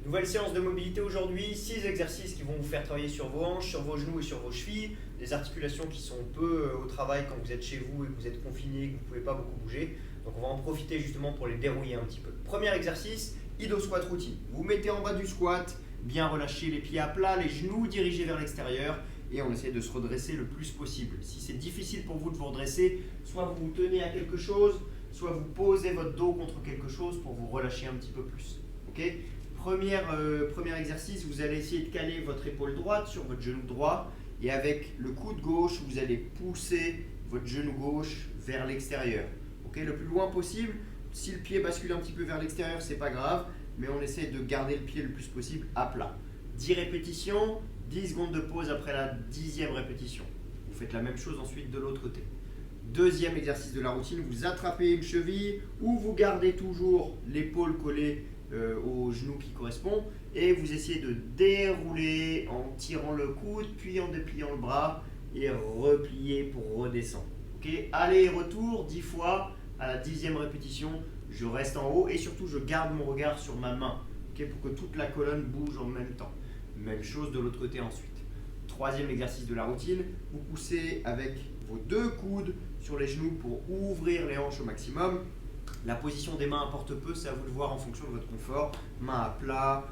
Nouvelle séance de mobilité aujourd'hui, 6 exercices qui vont vous faire travailler sur vos hanches, sur vos genoux et sur vos chevilles, des articulations qui sont peu au travail quand vous êtes chez vous et que vous êtes confiné et que vous ne pouvez pas beaucoup bouger. Donc on va en profiter justement pour les dérouiller un petit peu. Premier exercice, ido squat routine. Vous mettez en bas du squat, bien relâcher les pieds à plat, les genoux dirigés vers l'extérieur et on essaie de se redresser le plus possible. Si c'est difficile pour vous de vous redresser, soit vous vous tenez à quelque chose, soit vous posez votre dos contre quelque chose pour vous relâcher un petit peu plus. Okay. Premier exercice, vous allez essayer de caler votre épaule droite sur votre genou droit et avec le coude gauche, vous allez pousser votre genou gauche vers l'extérieur. Okay, le plus loin possible. Si le pied bascule un petit peu vers l'extérieur, c'est pas grave, mais on essaie de garder le pied le plus possible à plat. 10 répétitions, 10 secondes de pause après la 10e répétition. Vous faites la même chose ensuite de l'autre côté. Deuxième exercice de la routine, vous attrapez une cheville ou vous gardez toujours l'épaule collée au genou qui correspond et vous essayez de dérouler en tirant le coude puis en dépliant le bras et replier pour redescendre. Okay. Aller et retour 10 fois, à la 10e répétition, je reste en haut et surtout je garde mon regard sur ma main okay, pour que toute la colonne bouge en même temps. Même chose de l'autre côté ensuite. Troisième exercice de la routine, vous poussez avec vos deux coudes sur les genoux pour ouvrir les hanches au maximum. La position des mains importe peu, c'est à vous de voir en fonction de votre confort. Main à plat,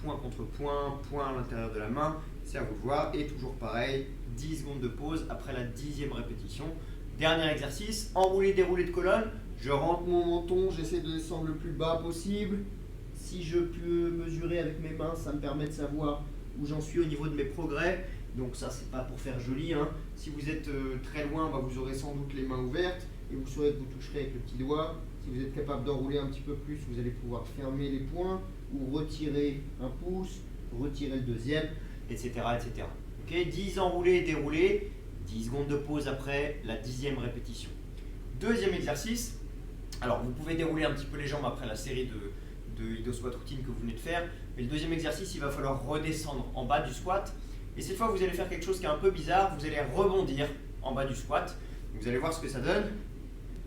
point contre point, point à l'intérieur de la main, c'est à vous de voir. Et toujours pareil, 10 secondes de pause après la 10e répétition. Dernier exercice, enrouler, dérouler de colonne. Je rentre mon menton, j'essaie de descendre le plus bas possible. Si je peux mesurer avec mes mains, ça me permet de savoir où j'en suis au niveau de mes progrès. Donc ça, c'est pas pour faire joli. Hein. Si vous êtes très loin, vous aurez sans doute les mains ouvertes et vous saurez que vous toucherez avec le petit doigt. Si vous êtes capable d'enrouler un petit peu plus, vous allez pouvoir fermer les poings ou retirer un pouce, retirer le deuxième, etc. etc. Okay, 10 enroulés, déroulés, 10 secondes de pause après la 10e répétition. Deuxième exercice. Alors, vous pouvez dérouler un petit peu les jambes après la série de ido squat routine que vous venez de faire. Mais le deuxième exercice, il va falloir redescendre en bas du squat. Et cette fois, vous allez faire quelque chose qui est un peu bizarre. Vous allez rebondir en bas du squat. Vous allez voir ce que ça donne.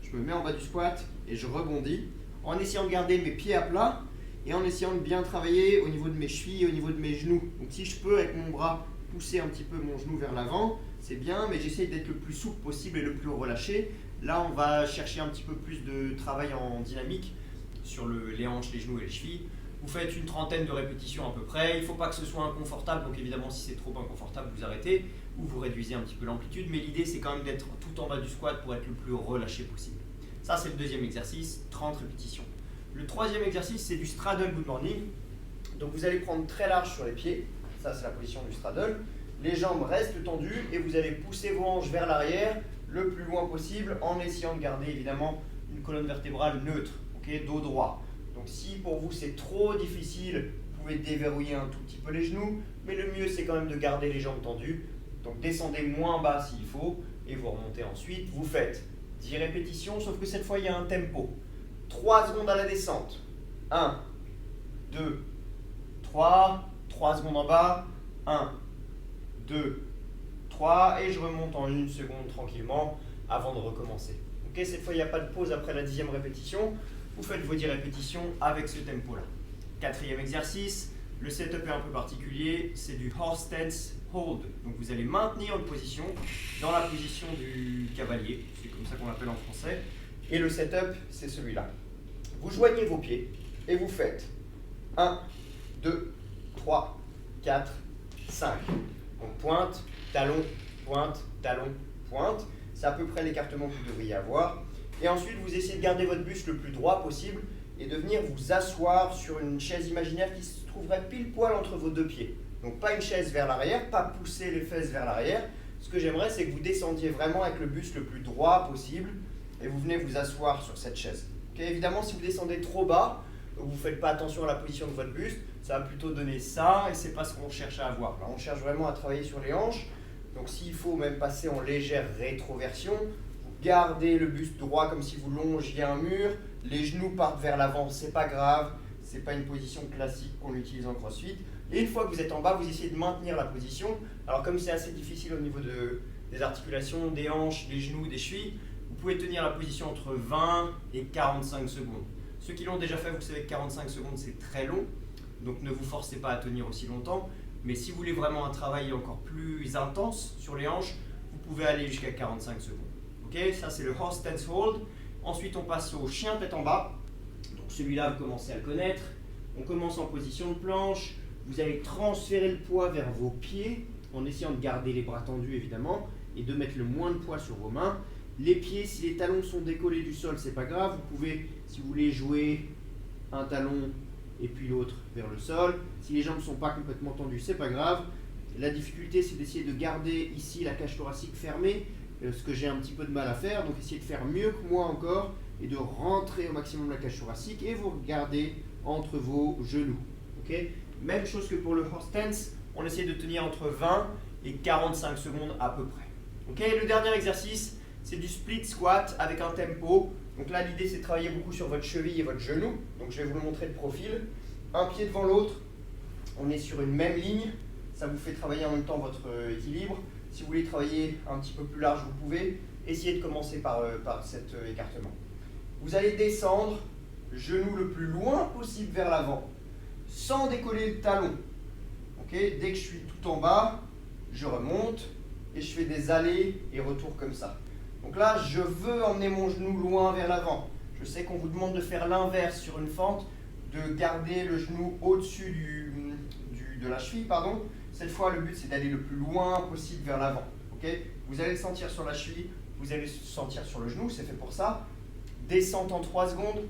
Je me mets en bas du squat et je rebondis en essayant de garder mes pieds à plat et en essayant de bien travailler au niveau de mes chevilles et au niveau de mes genoux. Donc si je peux avec mon bras pousser un petit peu mon genou vers l'avant, c'est bien, mais j'essaie d'être le plus souple possible et le plus relâché. Là, on va chercher un petit peu plus de travail en dynamique sur les hanches, les genoux et les chevilles. Vous faites une trentaine de répétitions à peu près. Il ne faut pas que ce soit inconfortable, donc évidemment si c'est trop inconfortable, vous arrêtez ou vous réduisez un petit peu l'amplitude. Mais l'idée c'est quand même d'être tout en bas du squat pour être le plus relâché possible. Ça c'est le deuxième exercice, 30 répétitions. Le troisième exercice c'est du straddle good morning. Donc vous allez prendre très large sur les pieds, ça c'est la position du straddle. Les jambes restent tendues et vous allez pousser vos hanches vers l'arrière le plus loin possible en essayant de garder évidemment une colonne vertébrale neutre, okay, dos droit. Donc si pour vous c'est trop difficile, vous pouvez déverrouiller un tout petit peu les genoux, mais le mieux c'est quand même de garder les jambes tendues. Donc descendez moins bas s'il faut et vous remontez ensuite. Vous faites 10 répétitions, sauf que cette fois il y a un tempo. 3 secondes à la descente. 1, 2, 3, 3 secondes en bas. 1, 2, 3 et je remonte en 1 seconde tranquillement avant de recommencer. Okay, cette fois il n'y a pas de pause après la 10e répétition. Vous faites vos 10 répétitions avec ce tempo-là. Quatrième exercice, le setup est un peu particulier, c'est du horse stance hold. Donc vous allez maintenir une position dans la position du cavalier, c'est comme ça qu'on l'appelle en français. Et le setup, c'est celui-là. Vous joignez vos pieds et vous faites 1, 2, 3, 4, 5. Donc pointe, talon, pointe, talon, pointe. C'est à peu près l'écartement que vous devriez avoir. Et ensuite, vous essayez de garder votre buste le plus droit possible et de venir vous asseoir sur une chaise imaginaire qui se trouverait pile poil entre vos deux pieds. Donc pas une chaise vers l'arrière, pas pousser les fesses vers l'arrière. Ce que j'aimerais, c'est que vous descendiez vraiment avec le buste le plus droit possible et vous venez vous asseoir sur cette chaise. Okay, évidemment, si vous descendez trop bas, vous ne faites pas attention à la position de votre buste, ça va plutôt donner ça et c'est pas ce qu'on cherche à avoir. Là, on cherche vraiment à travailler sur les hanches. Donc s'il faut même passer en légère rétroversion, gardez le buste droit comme si vous longiez un mur, les genoux partent vers l'avant, c'est pas grave, c'est pas une position classique qu'on utilise en crossfit. Et une fois que vous êtes en bas, vous essayez de maintenir la position. Alors comme c'est assez difficile au niveau des articulations, des hanches, des genoux, des chevilles, vous pouvez tenir la position entre 20 et 45 secondes. Ceux qui l'ont déjà fait, vous savez que 45 secondes c'est très long. donc ne vous forcez pas à tenir aussi longtemps. Mais si vous voulez vraiment un travail encore plus intense sur les hanches, vous pouvez aller jusqu'à 45 secondes. Ok, ça c'est le horse stance hold. Ensuite on passe au chien tête en bas. Donc celui-là vous commencez à le connaître. On commence en position de planche. Vous allez transférer le poids vers vos pieds en essayant de garder les bras tendus évidemment et de mettre le moins de poids sur vos mains. Les pieds, si les talons sont décollés du sol, c'est pas grave. Vous pouvez, si vous voulez jouer un talon et puis l'autre vers le sol. Si les jambes ne sont pas complètement tendues, c'est pas grave. La difficulté, c'est d'essayer de garder ici la cage thoracique fermée, ce que j'ai un petit peu de mal à faire. Donc essayez de faire mieux que moi encore et de rentrer au maximum la cage thoracique et vous regardez entre vos genoux. Okay, même chose que pour le horse stance, on essaie de tenir entre 20 et 45 secondes à peu près. Okay, le dernier exercice, c'est du split squat avec un tempo. Donc là, l'idée, c'est de travailler beaucoup sur votre cheville et votre genou. Donc je vais vous le montrer de profil. Un pied devant l'autre, on est sur une même ligne. Ça vous fait travailler en même temps votre équilibre. Si vous voulez travailler un petit peu plus large, vous pouvez. Essayez de commencer par cet écartement. Vous allez descendre, genou le plus loin possible vers l'avant, sans décoller le talon. Okay, dès que je suis tout en bas, je remonte et je fais des allers et retours comme ça. Donc là, je veux emmener mon genou loin vers l'avant. Je sais qu'on vous demande de faire l'inverse sur une fente, de garder le genou au-dessus de la cheville. Pardon. Cette fois, le but, c'est d'aller le plus loin possible vers l'avant. Okay, vous allez le sentir sur la cheville, vous allez le sentir sur le genou, c'est fait pour ça. Descente en 3 secondes,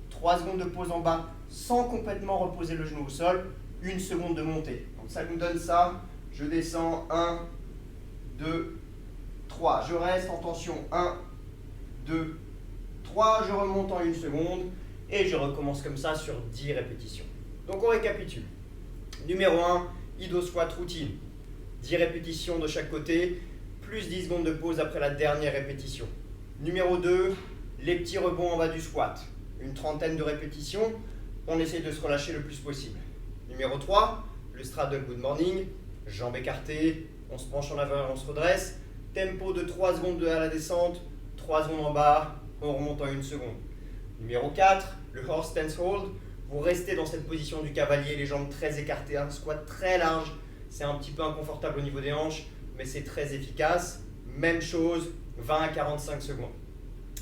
3 secondes de pause en bas, sans complètement reposer le genou au sol, 1 seconde de montée. Donc ça nous donne ça, je descends, 1, 2, 3, je reste en tension, 1, 2, 3, je remonte en 1 seconde et je recommence comme ça sur 10 répétitions. Donc on récapitule. Numéro 1, ido squat routine, 10 répétitions de chaque côté, plus 10 secondes de pause après la dernière répétition. Numéro 2, les petits rebonds en bas du squat, une trentaine de répétitions, on essaie de se relâcher le plus possible. Numéro 3, le straddle good morning, jambes écartées, on se penche en avant et on se redresse. Tempo de 3 secondes à la descente, 3 secondes en bas, on remonte en 1 seconde. Numéro 4, le horse stance hold. Vous restez dans cette position du cavalier, les jambes très écartées, un squat très large. C'est un petit peu inconfortable au niveau des hanches, mais c'est très efficace. Même chose, 20 à 45 secondes.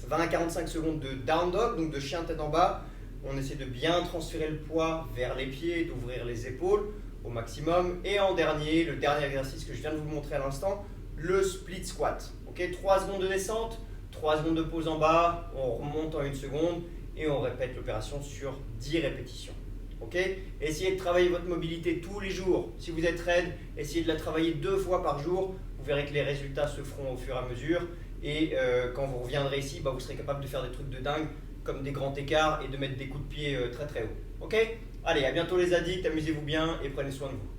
20 à 45 secondes de down dog, donc de chien tête en bas. On essaie de bien transférer le poids vers les pieds, d'ouvrir les épaules au maximum. Et en dernier, le dernier exercice que je viens de vous montrer à l'instant, le split squat. Okay, 3 secondes de descente, 3 secondes de pause en bas, on remonte en 1 seconde et on répète l'opération sur 10 répétitions. Okay, essayez de travailler votre mobilité tous les jours. Si vous êtes raide, essayez de la travailler 2 fois par jour. Vous verrez que les résultats se feront au fur et à mesure. Et quand vous reviendrez ici, vous serez capable de faire des trucs de dingue, comme des grands écarts et de mettre des coups de pied très très haut. Ok ? Allez, à bientôt les addicts, amusez-vous bien et prenez soin de vous.